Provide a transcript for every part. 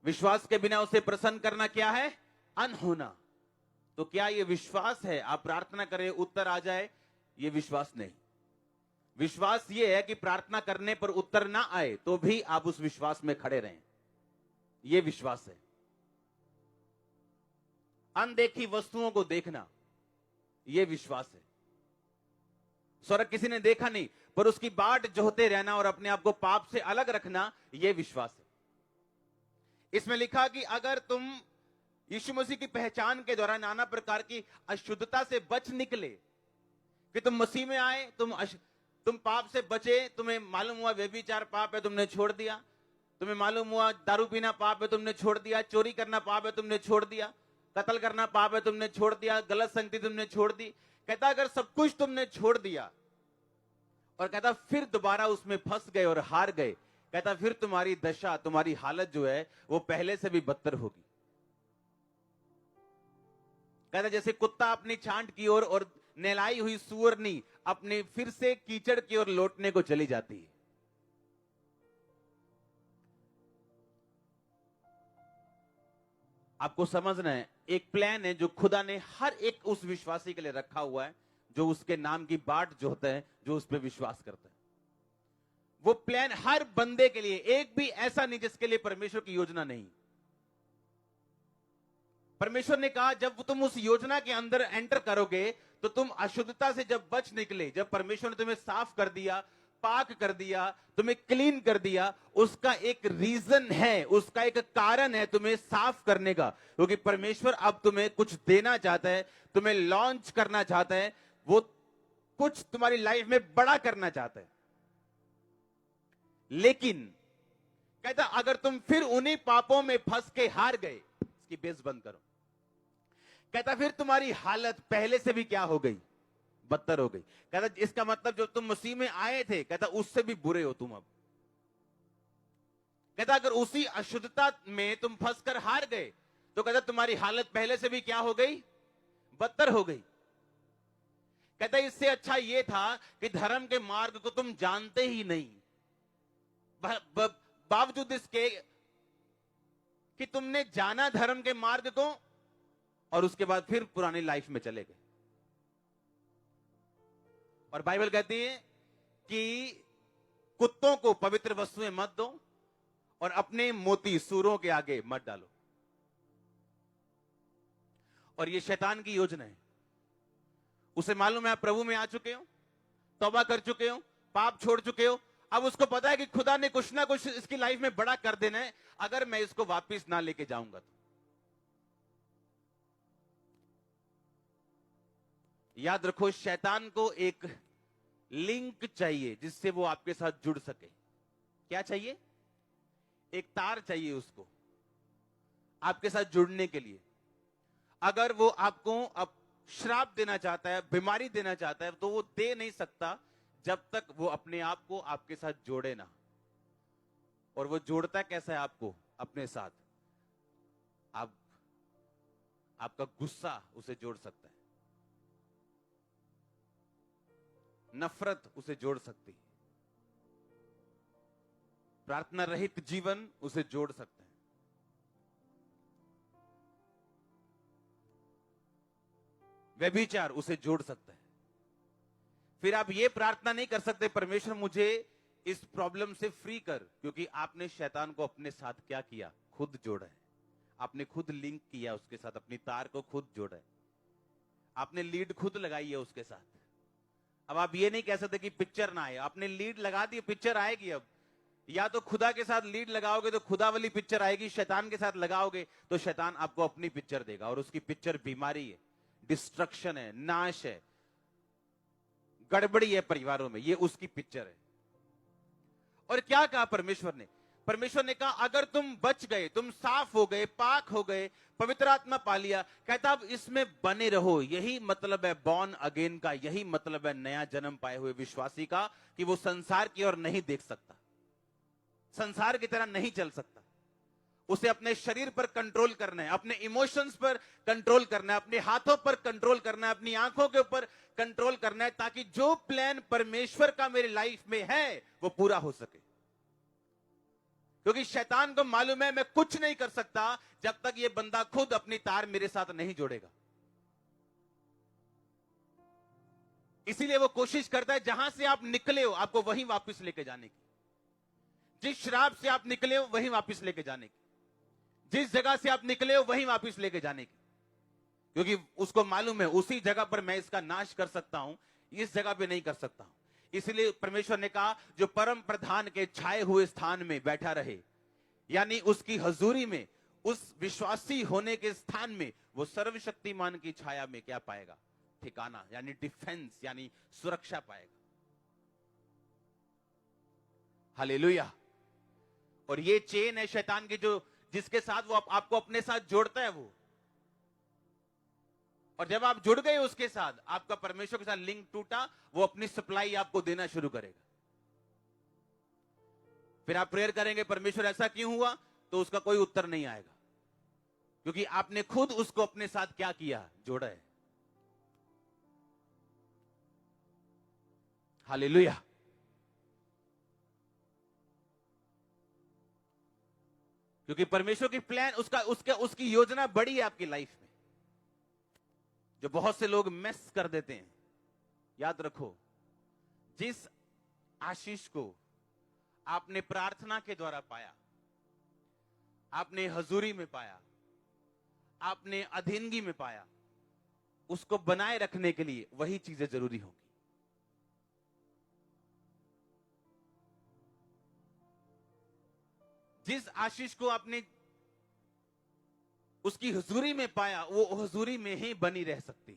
विश्वास के बिना उसे प्रसन्न करना क्या है? अनहोना। तो क्या यह विश्वास है आप प्रार्थना करें उत्तर आ जाए? यह विश्वास नहीं। विश्वास यह है कि प्रार्थना करने पर उत्तर ना आए तो भी आप उस विश्वास में खड़े रहें। यह विश्वास है। अनदेखी वस्तुओं को देखना, यह विश्वास है। स्वर्ग किसी ने देखा नहीं, पर उसकी बाट जोहते रहना और अपने आप को पाप से अलग रखना, यह विश्वास है। इसमें लिखा कि अगर तुम यीशु मसीह की पहचान के दौरान नाना प्रकार की अशुद्धता से बच निकले, कि तुम मसीह में आए, तुम पाप से बचे, तुम्हें मालूम हुआ व्यभिचार पाप है, तुमने छोड़ दिया। तुम्हें मालूम हुआ दारू पीना पाप है, तुमने छोड़ दिया। चोरी करना पाप है, तुमने छोड़ दिया। कत्ल करना पाप है, तुमने छोड़ दिया। गलत संगति तुमने छोड़ दी। कहता अगर सब कुछ तुमने छोड़ दिया और कहता फिर दोबारा उसमें फंस गए और हार गए, कहता फिर तुम्हारी दशा, तुम्हारी हालत जो है वो पहले से भी बदतर होगी। कहता जैसे कुत्ता अपनी छांट की ओर और नहलाई हुई सूअरनी अपने फिर से कीचड़ की ओर लौटने को चली जाती है। आपको समझना है, एक प्लान है जो खुदा ने हर एक उस विश्वासी के लिए रखा हुआ है जो उसके नाम की बाट जोहता है, जो उस पर विश्वास करता है। वो प्लान हर बंदे के लिए, एक भी ऐसा नहीं जिसके लिए परमेश्वर की योजना नहीं। परमेश्वर ने कहा जब तुम उस योजना के अंदर एंटर करोगे तो तुम अशुद्धता से जब बच निकले, जब परमेश्वर ने तुम्हें साफ कर दिया, पाक कर दिया, तुम्हें क्लीन कर दिया, उसका एक रीजन है, उसका एक कारण है तुम्हें साफ करने का। क्योंकि परमेश्वर अब तुम्हें कुछ देना चाहता है, तुम्हें लॉन्च करना चाहता है, वो कुछ तुम्हारी लाइफ में बड़ा करना चाहता है। लेकिन कहता अगर तुम फिर उन्हीं पापों में फंस के हार गए, इसकी बेस बंद करो, कहता फिर तुम्हारी हालत पहले से भी क्या हो गई? बदतर हो गई। कहता इसका मतलब जो तुम मसीह में आए थे, कहता उससे भी बुरे हो तुम अब। कहता अगर उसी अशुद्धता में तुम फंसकर हार गए तो कहता तुम्हारी हालत पहले से भी क्या हो गई? बदतर हो गई। कहता इससे अच्छा यह था कि धर्म के मार्ग को तुम जानते ही नहीं, बावजूद इसके कि तुमने जाना धर्म के मार्ग को और उसके बाद फिर पुरानी लाइफ में चले गए। और बाइबल कहती है कि कुत्तों को पवित्र वस्तुएं मत दो और अपने मोती सूरों के आगे मत डालो। और ये शैतान की योजना है। उसे मालूम है आप प्रभु में आ चुके हो, तौबा कर चुके हो, पाप छोड़ चुके हो। अब उसको पता है कि खुदा ने कुछ ना कुछ इसकी लाइफ में बड़ा कर देना है अगर मैं इसको वापस ना लेके जाऊंगा तो। याद रखो, शैतान को एक लिंक चाहिए जिससे वो आपके साथ जुड़ सके। क्या चाहिए? एक तार चाहिए उसको आपके साथ जुड़ने के लिए। अगर वो आपको अब श्राप देना चाहता है, बीमारी देना चाहता है, तो वो दे नहीं सकता जब तक वो अपने आप को आपके साथ जोड़े ना। और वो जोड़ता कैसा है आपको अपने साथ? आपका गुस्सा उसे जोड़ सकता है, नफरत उसे जोड़ सकती है, प्रार्थना रहित जीवन उसे जोड़ सकता है। व्यभिचार उसे जोड़ सकता है। फिर आप ये प्रार्थना नहीं कर सकते परमेश्वर मुझे इस प्रॉब्लम से फ्री कर, क्योंकि आपने शैतान को अपने साथ क्या किया? खुद जोड़ा है। आपने खुद लिंक किया उसके साथ, अपनी तार को खुद जोड़ा है, आपने लीड खुद लगाई है उसके साथ। अब आप ये नहीं कह सकते कि पिक्चर ना आए। आपने लीड लगा दी, पिक्चर आएगी। अब या तो खुदा के साथ लीड लगाओगे तो खुदा वाली पिक्चर आएगी, शैतान के साथ लगाओगे तो शैतान आपको अपनी पिक्चर देगा, और उसकी पिक्चर बीमारी है, डिस्ट्रक्शन है, नाश है, गड़बड़ी है परिवारों में। ये उसकी पिक्चर है। और क्या कहा परमेश्वर ने? परमेश्वर ने कहा अगर तुम बच गए, तुम साफ हो गए, पाक हो गए, पवित्र आत्मा पा लिया, कहता अब इसमें बने रहो। यही मतलब है बॉर्न अगेन का, यही मतलब है नया जन्म पाए हुए विश्वासी का, कि वो संसार की ओर नहीं देख सकता, संसार की तरह नहीं चल सकता। उसे अपने शरीर पर कंट्रोल करना है, अपने इमोशंस पर कंट्रोल करना है, अपने हाथों पर कंट्रोल करना है, अपनी आंखों के ऊपर कंट्रोल करना है, ताकि जो प्लान परमेश्वर का मेरी लाइफ में है वो पूरा हो सके। क्योंकि शैतान को मालूम है मैं कुछ नहीं कर सकता जब तक ये बंदा खुद अपनी तार मेरे साथ नहीं जोड़ेगा। इसीलिए वो कोशिश करता है जहां से आप निकले हो आपको वहीं वापस लेके जाने की, जिस शराब से आप निकले हो वहीं वापस लेके जाने की, जिस जगह से आप निकले हो वहीं वापस लेके जाने की, क्योंकि उसको मालूम है उसी जगह पर मैं इसका नाश कर सकता हूं, इस जगह पे नहीं कर सकता हूं। इसलिए परमेश्वर ने कहा जो परम प्रधान के छाए हुए स्थान में बैठा रहे, यानी उसकी हजूरी में, उस विश्वासी होने के स्थान में, वो सर्वशक्तिमान की छाया में क्या पाएगा? ठिकाना, यानी डिफेंस, यानी सुरक्षा पाएगा। हालेलुया। और ये चेन है शैतान की, जो जिसके साथ वो आपको अपने साथ जोड़ता है वो। और जब आप जुड़ गए उसके साथ, आपका परमेश्वर के साथ लिंक टूटा, वो अपनी सप्लाई आपको देना शुरू करेगा। फिर आप प्रेयर करेंगे परमेश्वर ऐसा क्यों हुआ, तो उसका कोई उत्तर नहीं आएगा, क्योंकि आपने खुद उसको अपने साथ क्या किया? जोड़ा है। हालेलुया। क्योंकि परमेश्वर की प्लान, उसकी योजना बड़ी है आपकी लाइफ में, जो बहुत से लोग मिस कर देते हैं। याद रखो, जिस आशीष को आपने प्रार्थना के द्वारा पाया, आपने हजूरी में पाया, आपने अधीनगी में पाया, उसको बनाए रखने के लिए वही चीजें जरूरी होंगी। जिस आशीष को आपने उसकी हुजूरी में पाया, वो हुजूरी में ही बनी रह सकती।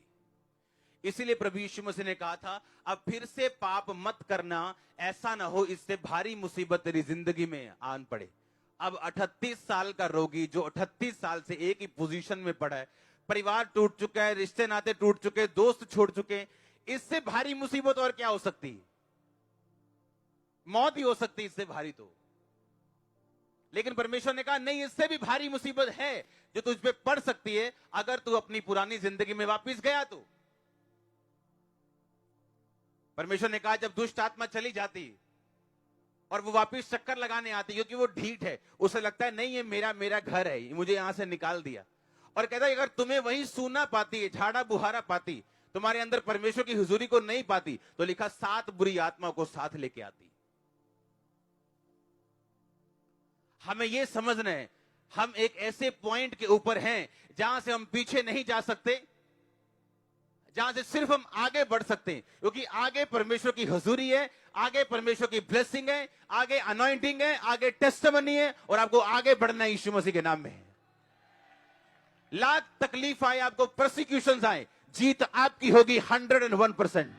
इसीलिए प्रभु यीशु मसीह ने कहा था, अब फिर से पाप मत करना, ऐसा ना हो इससे भारी मुसीबत तेरी जिंदगी में आन पड़े। अब 38 साल का रोगी, जो 38 साल से एक ही पोजीशन में पड़ा है, परिवार टूट चुका है, रिश्ते नाते टूट चुके, दोस्त छोड़ चुके, इससे भारी मुसीबत और क्या हो सकती? मौत ही हो सकती इससे भारी तो। लेकिन परमेश्वर ने कहा नहीं, इससे भी भारी मुसीबत है जो तुझ पे पड़ सकती है अगर तू अपनी पुरानी जिंदगी में वापस गया तो। परमेश्वर ने कहा जब दुष्ट आत्मा चली जाती और वो वापस चक्कर लगाने आती, क्योंकि वो ढीठ है, उसे लगता है नहीं ये मेरा घर है, मुझे यहां से निकाल दिया, और कहता है अगर तुम्हें वहीं सूना पाती है, झाड़ा बुहारा पाती, तुम्हारे अंदर परमेश्वर की हुजूरी को नहीं पाती, तो लिखा 7 बुरी आत्माओं को साथ लेके आती। हमें यह समझना है, हम एक ऐसे पॉइंट के ऊपर हैं जहां से हम पीछे नहीं जा सकते, जहां से सिर्फ हम आगे बढ़ सकते हैं, क्योंकि आगे परमेश्वर की हुजूरी है, आगे परमेश्वर की ब्लेसिंग है, आगे अनॉइंटिंग है, आगे टेस्टिमनी है, और आपको आगे बढ़ना है यीशु मसीह के नाम में। लाख तकलीफ आए, आपको प्रोसिक्यूशंस आए, जीत आपकी होगी 101%।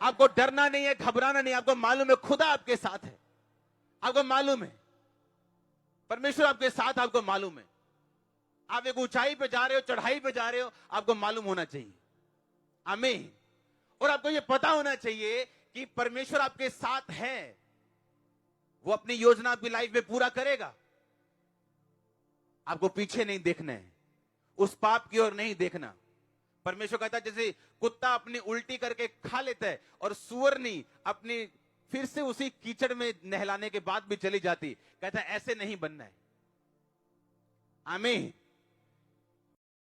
आपको डरना नहीं है, घबराना नहीं, आपको मालूम है खुदा आपके साथ है, आपको मालूम है परमेश्वर आपके साथ, आपको मालूम है। आप एक ऊंचाई पे जा रहे हो, चढ़ाई पे जा रहे हो, आपको मालूम होना चाहिए। आमीन। और आपको यह पता होना चाहिए कि परमेश्वर आपके साथ है, वो अपनी योजना आपकी लाइफ में पूरा करेगा। आपको पीछे नहीं देखना है, उस पाप की ओर नहीं देखना। परमेश्वर कहता है जैसे कुत्ता अपनी उल्टी करके खा लेता है और सुअरनी अपनी फिर से उसी कीचड़ में नहलाने के बाद भी चली जाती, कहता है ऐसे नहीं बनना है। आमीन।